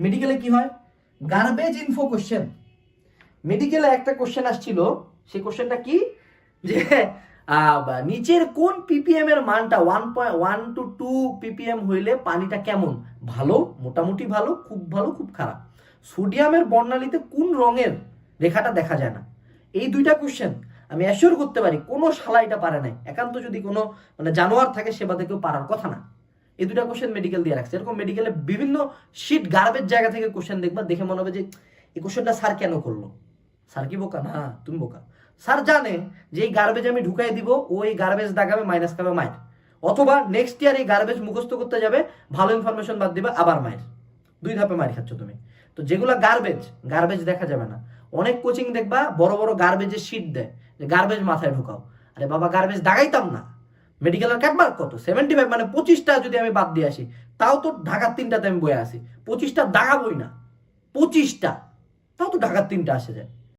মেডিকেলে কি হয়, গার্বেজ ইনফো কোশ্চেন। মেডিকেলে একটা কোশ্চেন আসছিল, সেই কোশ্চেনটা কি যে নিচের কোন পিপিএম এর মানটা 1.1 to 2 পিপিএম হইলে পানিটা কেমন, ভালো, মোটামুটি ভালো, খুব ভালো, খুব খারাপ। সোডিয়ামের বর্ণালীতে কোন রঙের রেখাটা দেখা যায় না। এই দুইটা কোশ্চেন আমি অ্যাসিওর করতে পারি কোনো শালা এটা পারে নাই, একান্ত যদি কোনো মানে জানোয়ার থাকে সেবাতে কেউ পারার কথা না। এই দুটা কোশ্চেন মেডিকেল দিয়ে রাখছে। এরকম মেডিকেলে বিভিন্ন শীট গার্বেজ জায়গা থেকে কোশ্চেন দেখবা, দেখে মনে হবে যে এই কোশ্চেনটা স্যার কেন করলো। স্যার কি বোকা? না, তুমি বোকা। স্যার জানে যে এই গার্বেজ আমি ঢুকাই দিব, ও এই গার্বেজ দাগাবে, মাইনাস খাবে মাইর, অথবা নেক্সট ইয়ার এই গার্বেজ মুখস্থ করতে যাবে, ভালো ইনফরমেশন বাদ দিবে, আবার মাইর। দুই ধাপে মাইর খাচ্ছ তুমি। তো যেগুলা গার্বেজ, গার্বেজ দেখা যাবে না। অনেক কোচিং দেখবা বড় বড় গার্বেজের শীট দেয় যে গার্বেজ মাথায় ঢুকাও। আরে বাবা, গার্বেজ দাগাইতাম না। মেডিকেলের ক্যাপমার্ক কত? 75। মানে 25টা যদি আমি বাদ দিয়ে আসি, তাও তো ঢাকার 3টাতে আমি বয়ে আসি। 25টা দাগাবই না, 25টা, তাও তো ঢাকার 3টা আসে যায়।